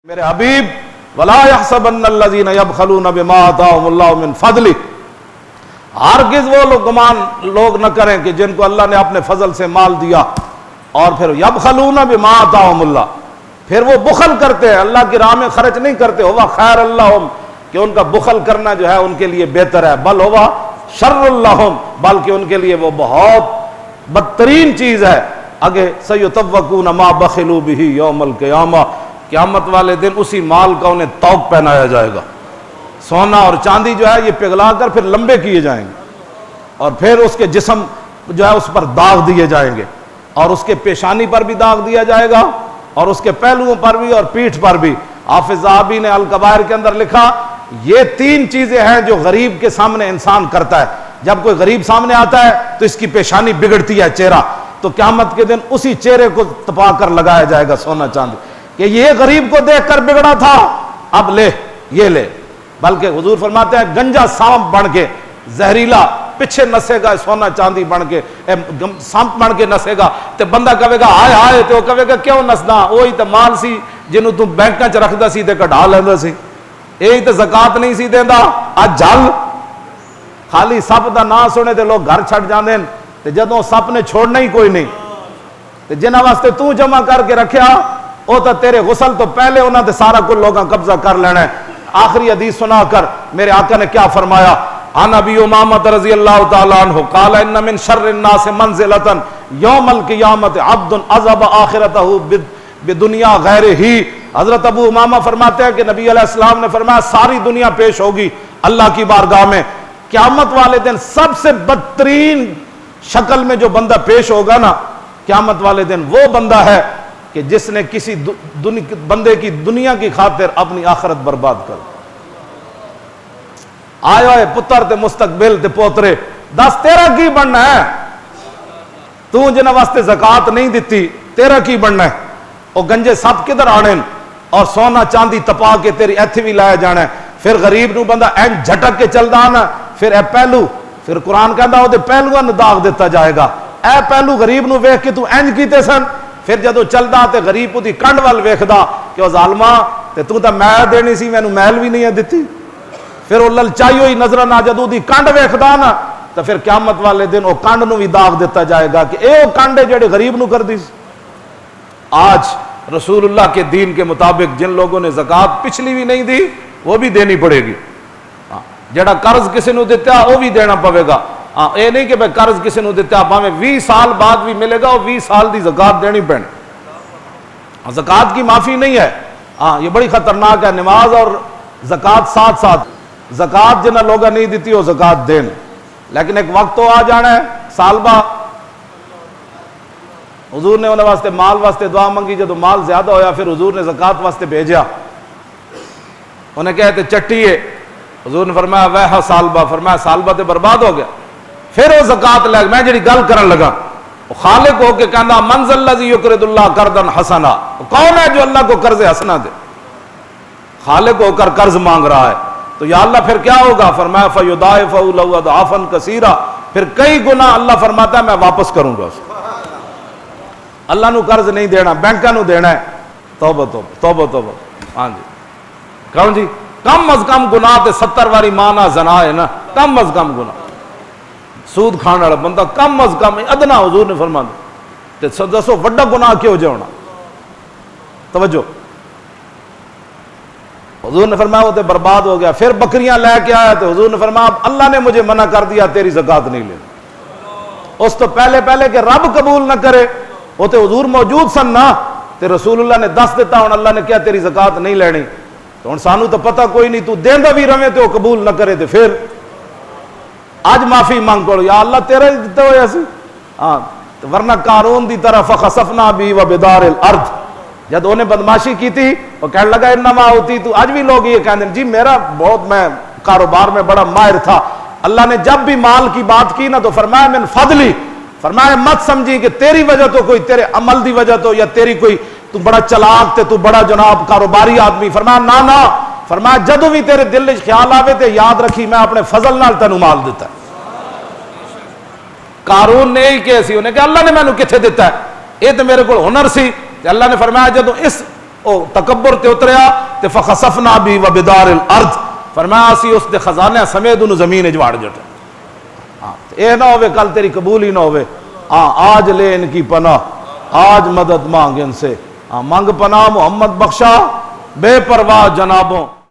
میرے حبیب ولا يحسبن الذين يبخلون بما آتاهم الله من فضله، ہرگز وہ لوگ نہ کریں کہ جن کو اللہ نے اپنے فضل سے مال دیا اور پھر یبخلون بما آتاهم الله، پھر وہ بخل کرتے ہیں، اللہ کی راہ میں خرچ نہیں کرتے، ہوا خیر اللہم، کہ ان کا بخل کرنا جو ہے ان کے لیے بہتر ہے، بل ہوا شر اللہم، بلکہ ان کے لیے وہ بہت بدترین چیز ہے۔ آگے سیطوقون ما بخلوا به یوم القیامہ، قیامت والے دن اسی مال کا انہیں طوق پہنایا جائے گا۔ سونا اور چاندی جو ہے یہ پگھلا کر پھر لمبے کیے جائیں گے، اور پھر اس کے جسم جو ہے اس پر داغ دیے جائیں گے، اور اس کے پیشانی پر بھی داغ دیا جائے گا، اور اس کے پہلوؤں پر بھی اور پیٹھ پر بھی۔ حافظ ذہبی نے الکبائر کے اندر لکھا یہ تین چیزیں ہیں جو غریب کے سامنے انسان کرتا ہے۔ جب کوئی غریب سامنے آتا ہے تو اس کی پیشانی بگڑتی ہے، چہرہ، تو قیامت کے دن اسی چہرے کو تپا کر لگایا جائے گا سونا چاندی، کہ یہ غریب کو دیکھ کر بگڑا تھا، اب لے یہ لے۔ بلکہ حضور فرماتے ہیں گنجا سانپ بن کے زہریلا پیچھے نسے گا، سونا چاندی بن کے سانپ بن کے نسے گا، تے بندہ کہے گا ہائے ہائے، تو کہے گا کیوں نسنا، وہی تو مال سی جنوں تو بینکاں چ رکھدا سی تے کڈھا لیندا سی، یہی تو زکات نہیں سی دیندا، اج جھل خالی سپ دا نام سنے تے لوگ گھر چھڈ جاندے ہیں، تے جدوں سپ نے چھوڑنا ہی کوئی نہیں، تے جنہاں واسطے تو جمع کر کے رکھیا وہ تو تیرے غسل تو پہلے انہوں نے سارا کل لوگاں قبضہ کر لینا ہے۔ آخری حدیث سنا کر میرے آقا نے کیا فرمایا، عن ابی امامہ رضی اللہ تعالی عنہ قال ان من شر الناس منزلۃ یوم القیامۃ عبد عذب آخرتہ بدنیا غیرہ۔ حضرت ابو امامہ فرماتے ہیں کہ نبی علیہ السلام نے فرمایا ساری دنیا پیش ہوگی اللہ کی بارگاہ میں، قیامت والے دن سب سے بدترین شکل میں جو بندہ پیش ہوگا نا قیامت والے دن، وہ بندہ ہے کہ جس نے کسی بندے کی دنیا کی خاطر اپنی آخرت برباد کر۔ آئے ہوئے پتر تے مستقبل تے پوترے، دس تیرا کی بننا ہے؟ تو جنہاں واسطے زکات نہیں دیتی تیرا کی بننا ہے؟ وہ گنجے سب کدھر آنے اور سونا چاندی تپا کے تیری ایتھے بھی لایا جانا ہے، پھر غریب نو بندہ این جھٹک کے چل دانا، پھر اے پہلو، پھر قرآن کہندا وہ دے پہلوان نو داغ دیتا جائے گا، اے پہلو غریب نو ویکھ کے تو اینج کیتے سن، پھر جدو چلدا تے غریب دی کنڈ وال ویکھدا کہ او ظالما تے تو تے میل دینی سی، مینوں میل بھی نہیں دتی، پھر او للچائی ہوئی نظر نہ جدو دی کنڈ ویکھدا نا تے پھر قیامت والے دن او کنڈ نو بھی داغ دیتا جائے گا کہ اے او کنڈ ہے جڑے غریب نو کر دی۔ آج رسول اللہ کے دین کے مطابق جن لوگوں نے زکات پچھلی بھی نہیں دی وہ بھی دینی پڑے گی، جڑا قرض کسی نو دیتا وہ بھی دینا پوے گا، اے نہیں کہ بھائی قرض کسی نو دیتا باویں 20 سال بعد بھی ملے گا، وہ 20 سال دی زکات دینی پڑے۔ زکات کی معافی نہیں ہے، یہ بڑی خطرناک ہے۔ نماز اور زکات ساتھ ساتھ، زکات جنہاں لوگاں نہیں دیتی وہ زکات دین، لیکن ایک وقت تو آ جانا ہے سال بعد۔ حضور نے انہوں واسطے مال واسطے دعا منگی، جدو مال زیادہ ہویا پھر حضور نے زکات واسطے بھیجا، انہیں کہتے چٹی ہے، حضور نے فرمایا ویہا سالبہ، فرمایا سالبہ تے برباد ہو گیا، پھر وہ زکات لے میں جڑی گل کرن لگا، خالق ہو کے کہنا منزل الذی یقرض اللہ قرضا حسنا، کون ہے جو اللہ کو قرض حسنا دے؟ خالق ہو کر قرض مانگ رہا ہے، تو یا اللہ پھر کیا ہوگا؟ فرمایا فیضاعفہ لہ اضعافا کثیرا، پھر کئی گنا اللہ فرماتا ہے میں واپس کروں گا اس کو۔ اللہ نو قرض نہیں دینا، بینکاں نو دینا ہے، توبہ توبہ توبہ توبہ۔ ہاں جی کون جی کم از کم گناہ تے 70 واری مانا زنا ہے نا، کم از کم گناہ، سود کھانے والا بندہ کم از کم ادنا حضور نے فرما دے تے دسو وڈا گناہ کیوں جے ہونا؟ توجہ، حضور نے فرمایا وہ تے برباد ہو گیا، پھر بکریاں لے کے آیا تو حضور نے فرمایا اللہ نے مجھے منع کر دیا تیری زکات نہیں لینی۔ اس تو پہلے کہ رب قبول نہ کرے، وہ تے حضور موجود سن نا، تے رسول اللہ نے دس دیتا ہوں اللہ نے کیا تیری زکات نہیں لینی، تو ہن سانو تو پتہ کوئی نہیں، تو دیندا بھی رہے تے وہ قبول نہ کرے تے پھر آج معافی مانگ پڑو یا اللہ تیرا ہی دیتا ہویا سی، ورنہ قارون دی طرح فخسفنا بی و بدار الارض، جب انہیں بدماشی کی تھی وہ کہنے لگا انما ہوتی، تو آج بھی لوگ یہ کہتے ہیں جی میرا بہت میں کاروبار میں بڑا ماہر تھا، اللہ نے جب بھی مال کی بات کی نا تو فرمایا من فضلی، فرمایا مت سمجھی کہ تیری وجہ تو کوئی تیرے عمل دی وجہ تو یا تیری کوئی تو بڑا چلاک تے تو بڑا جناب کاروباری آدمی، فرمایا نا، فرمایا جدو بھی تیرے دل وچ خیال آوے تے یاد رکھی میں اپنے فضل نال تینوں مال دیتا ہے۔ قارون نے ہی کہا سی انہیں کہ اللہ نے مینوں کتھے دیتا ہے، یہ تو میرے کو ہنر سی، تے اللہ نے فرمایا جدو اس او تکبر تے اتریا تے فخسفنا بی و بدار الارض، فرمایا اسی اس دے خزانے سمیت انہوں زمین اجواڑ جٹے. اے نہ ہوئے کل تیری قبول ہی نہ ہوئے. آج لے ان کی پناہ، آج مدد مانگ ان سے. مانگ پناہ محمد بخشا بے پرواہ جنابوں.